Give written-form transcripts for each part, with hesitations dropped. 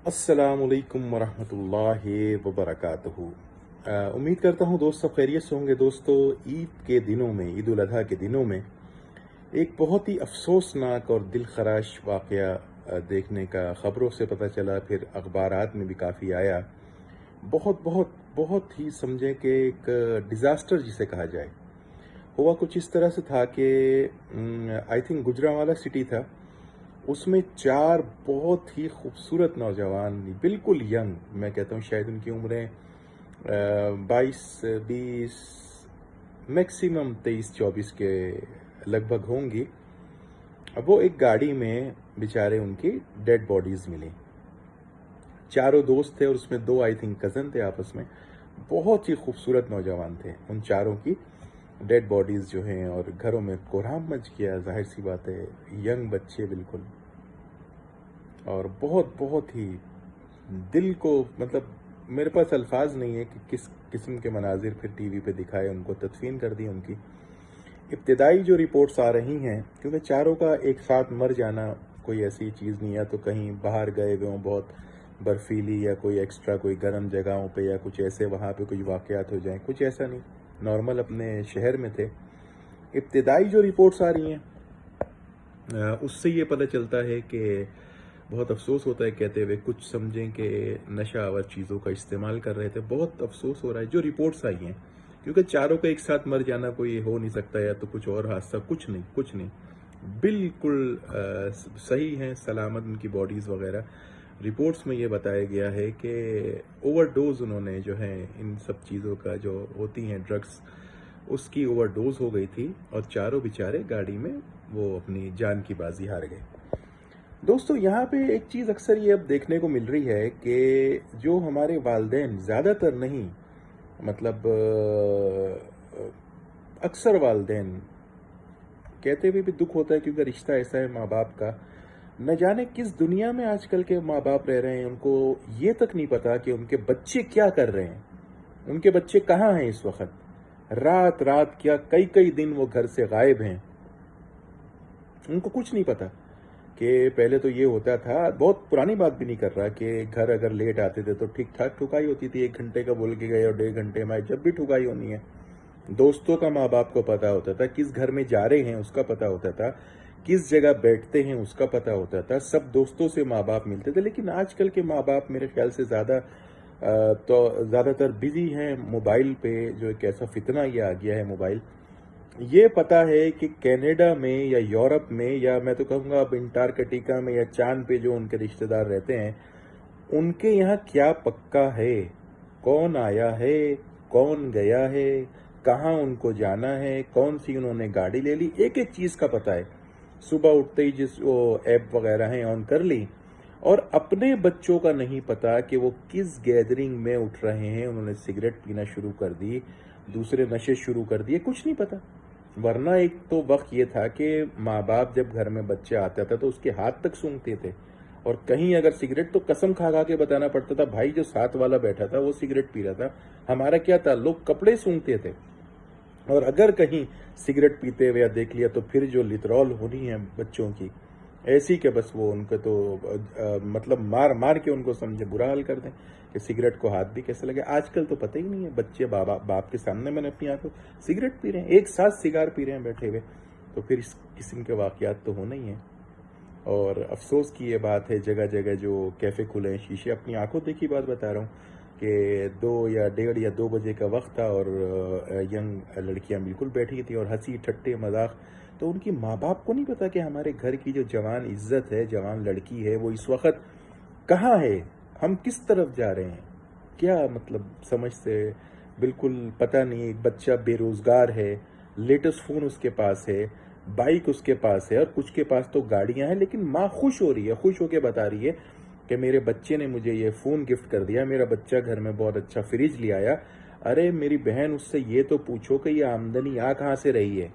अस्सलामुअलैकुम वरहमतुल्लाहि वबरकातुहू। उम्मीद करता हूँ दोस्त सब खैरियत से होंगे। दोस्तों, ईद के दिनों में, ईद उल अजहा के दिनों में एक बहुत ही अफसोसनाक और दिल खराश वाक़या देखने का ख़बरों से पता चला, फिर अखबारात में भी काफ़ी आया। बहुत बहुत बहुत ही समझें कि एक डिज़ास्टर जिसे कहा जाए। हुआ कुछ इस तरह से था कि आई थिंक गुजरांवाला सिटी था। उसमें चार बहुत ही खूबसूरत नौजवान, बिल्कुल यंग, मैं कहता हूँ शायद उनकी उम्रें 22-20, मैक्सिमम 23-24 के लगभग होंगी। अब वो एक गाड़ी में बेचारे उनकी डेड बॉडीज मिली। चारों दोस्त थे और उसमें दो आई थिंक कज़न थे आपस में। बहुत ही खूबसूरत नौजवान थे। उन चारों की डेड बॉडीज जो हैं, और घरों में कोहराम मच गया, जाहिर सी बात है, यंग बच्चे बिल्कुल। और बहुत बहुत ही दिल को, मतलब मेरे पास अल्फाज नहीं है कि किस किस्म के मनाजिर फिर टीवी पे दिखाए। उनको तदफीन कर दी उनकी। इब्तदाई जो रिपोर्ट्स आ रही हैं, क्योंकि चारों का एक साथ मर जाना कोई ऐसी चीज़ नहीं है, तो कहीं बाहर गए हुए हों, बहुत बर्फीली या कोई एक्स्ट्रा कोई गर्म जगहों पे, या कुछ ऐसे वहाँ पे कुछ वाक़यात हो जाएं, कुछ ऐसा नहीं, नॉर्मल अपने शहर में थे। इब्तदाई जो रिपोर्ट्स आ रही हैं उससे ये पता चलता है कि बहुत अफसोस होता है कहते हुए, कुछ समझें कि नशा आवर चीज़ों का इस्तेमाल कर रहे थे। बहुत अफसोस हो रहा है जो रिपोर्ट्स आई हैं, क्योंकि चारों का एक साथ मर जाना कोई हो नहीं सकता, या तो कुछ और हादसा, कुछ नहीं, कुछ नहीं। बिल्कुल सही हैं, सलामत उनकी बॉडीज़ वगैरह। रिपोर्ट्स में ये बताया गया है कि ओवरडोज उन्होंने जो है इन सब चीज़ों का, जो होती हैं ड्रग्स, उसकी ओवरडोज हो गई थी, और चारों बेचारे गाड़ी में वो अपनी जान की बाजी हार गए। दोस्तों, यहाँ पे एक चीज़ अक्सर ये अब देखने को मिल रही है कि जो हमारे वालिदैन, ज़्यादातर नहीं, मतलब अक्सर वालिदैन, कहते हुए भी दुख होता है, क्योंकि रिश्ता ऐसा है माँ बाप का। न जाने किस दुनिया में आजकल के माँ बाप रह रहे हैं, उनको ये तक नहीं पता कि उनके बच्चे क्या कर रहे हैं, उनके बच्चे कहाँ हैं इस वक्त। रात रात क्या, कई कई दिन वो घर से गायब हैं, उनको कुछ नहीं पता। कि पहले तो ये होता था, बहुत पुरानी बात भी नहीं कर रहा, कि घर अगर लेट आते थे तो ठीक ठाक ठुकाई होती थी, 1 घंटे का बोल के गए और 1.5 घंटे में, जब भी ठुकाई होनी है। दोस्तों का माँ बाप को पता होता था, किस घर में जा रहे हैं उसका पता होता था, किस जगह बैठते हैं उसका पता होता था, सब दोस्तों से माँ बाप मिलते थे। लेकिन आजकल के माँ बाप मेरे ख्याल से तो ज़्यादातर बिजी हैं मोबाइल पे, जो एक ऐसा फितना ये आ गया है मोबाइल। ये पता है कि कनाडा में या यूरोप में, या मैं तो कहूँगा अब अंटार्कटिका में या चांद पे जो उनके रिश्तेदार रहते हैं, उनके यहाँ क्या पक्का है, कौन आया है, कौन गया है, कहाँ उनको जाना है, कौन सी उन्होंने गाड़ी ले ली, एक एक चीज़ का पता है। सुबह उठते ही जिस वो ऐप वगैरह हैं ऑन कर ली। और अपने बच्चों का नहीं पता कि वो किस गैदरिंग में उठ रहे हैं, उन्होंने सिगरेट पीना शुरू कर दी, दूसरे नशे शुरू कर दिए, कुछ नहीं पता। वरना एक तो वक्त ये था कि माँ बाप जब घर में बच्चा आता था तो उसके हाथ तक सूंघते थे, और कहीं अगर सिगरेट, तो कसम खा खा के बताना पड़ता था, भाई जो साथ वाला बैठा था वो सिगरेट पी रहा था, हमारा क्या था, लोग कपड़े सूंघते थे। और अगर कहीं सिगरेट पीते हुए देख लिया तो फिर जो लितरॉल होनी है बच्चों की, ऐसी कि बस वो उनको तो मतलब मार मार के उनको समझे बुरा हाल कर दें, कि सिगरेट को हाथ भी कैसे लगे। आजकल तो पता ही नहीं है, बच्चे बाप के सामने मैंने अपनी आंखों सिगरेट पी रहे हैं, एक साथ सिगार पी रहे हैं बैठे हुए। तो फिर इस किस्म के वाकयात तो होना ही है। और अफसोस की ये बात है, जगह जगह जो कैफ़े खुले हैं, शीशे, अपनी आंखों देखी बात बता रहा हूँ, कि 2 या 1:30 या 2 बजे का वक्त था, और यंग लड़कियां बिल्कुल बैठी थी, और हंसी ठट्टे मजाक। तो उनकी माँ बाप को नहीं पता कि हमारे घर की जो जवान इज्जत है, जवान लड़की है, वो इस वक्त कहाँ है, हम किस तरफ जा रहे हैं, क्या मतलब समझ से बिल्कुल पता नहीं। एक बच्चा बेरोजगार है, लेटेस्ट फ़ोन उसके पास है, बाइक उसके पास है, और कुछ के पास तो गाड़ियां हैं, लेकिन माँ खुश हो रही है, खुश होकर बता रही है कि मेरे बच्चे ने मुझे ये फ़ोन गिफ्ट कर दिया, मेरा बच्चा घर में बहुत अच्छा फ्रिज ले आया। अरे मेरी बहन, उससे ये तो पूछो कि ये आमदनी आ कहाँ से रही है।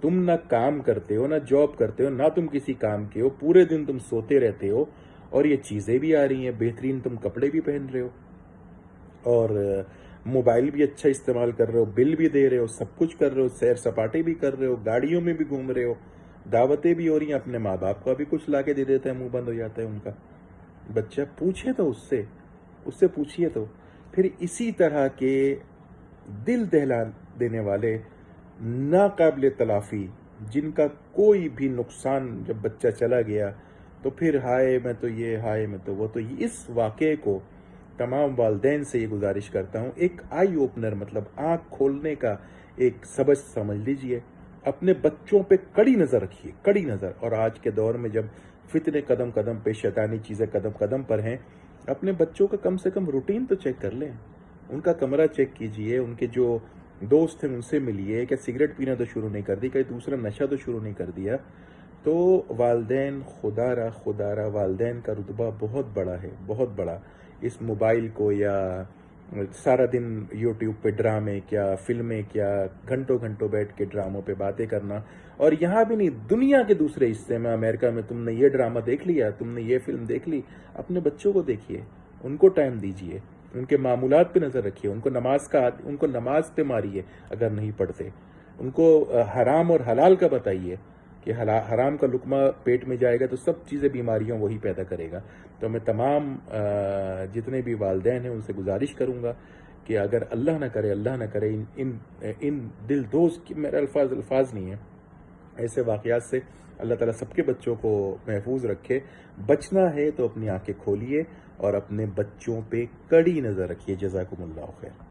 तुम ना काम करते हो, ना जॉब करते हो, ना तुम किसी काम के हो, पूरे दिन तुम सोते रहते हो, और ये चीज़ें भी आ रही हैं, बेहतरीन तुम कपड़े भी पहन रहे हो, और मोबाइल भी अच्छा इस्तेमाल कर रहे हो, बिल भी दे रहे हो, सब कुछ कर रहे हो, सैर सपाटे भी कर रहे हो, गाड़ियों में भी घूम रहे हो, दावतें भी हो रही हैं, अपने माँ बाप का भी कुछ ला के दे देते हैं, मुंह बंद हो जाता है उनका। बच्चा पूछे तो उससे पूछिए तो। फिर इसी तरह के दिल दहला देने वाले नाकाबिल तलाफी, जिनका कोई भी नुकसान जब बच्चा चला गया तो फिर हाय मैं तो ये, हाय मैं तो वो। तो इस वाक़े को तमाम वालदैन से ये गुजारिश करता हूँ, एक आई ओपनर मतलब आँख खोलने का एक सबक समझ लीजिए। अपने बच्चों पे कड़ी नज़र रखिए, कड़ी नज़र। और आज के दौर में जब फितने कदम कदम पे, शैतानी चीज़ें कदम कदम पर हैं, अपने बच्चों का कम से कम रूटीन तो चेक कर लें। उनका कमरा चेक कीजिए, उनके जो दोस्त हैं उनसे मिलिए, क्या सिगरेट पीना तो शुरू नहीं कर दी, कहीं दूसरा नशा तो शुरू नहीं कर दिया। तो वालदैन, खुदारा वालदैन का रुतबा बहुत बड़ा है, बहुत बड़ा। इस मोबाइल को या सारा दिन यूट्यूब पे ड्रामे क्या, फिल्में क्या, घंटों घंटों बैठ के ड्रामों पे बातें करना। और यहाँ भी नहीं, दुनिया के दूसरे हिस्से में, अमेरिका में तुमने ये ड्रामा देख लिया, तुमने ये फिल्म देख ली, अपने बच्चों को देखिए, उनको टाइम दीजिए, उनके मामूलात पे नज़र रखिए, उनको नमाज पे मारिए अगर नहीं पढ़ते, उनको हराम और हलाल का बताइए कि हराम का लुकमा पेट में जाएगा तो सब चीज़ें बीमारियां वही पैदा करेगा। तो मैं तमाम जितने भी वालदैन हैं उनसे गुजारिश करूँगा कि अगर अल्लाह ना करे इन दिल दोस्त की, मेरा अल्फाज नहीं है, ऐसे वाक़यात से अल्लाह ताला सबके बच्चों को महफूज रखे। बचना है तो अपनी आंखें खोलिए और अपने बच्चों पे कड़ी नज़र रखिए। जज़ाकुमुल्लाह खैर।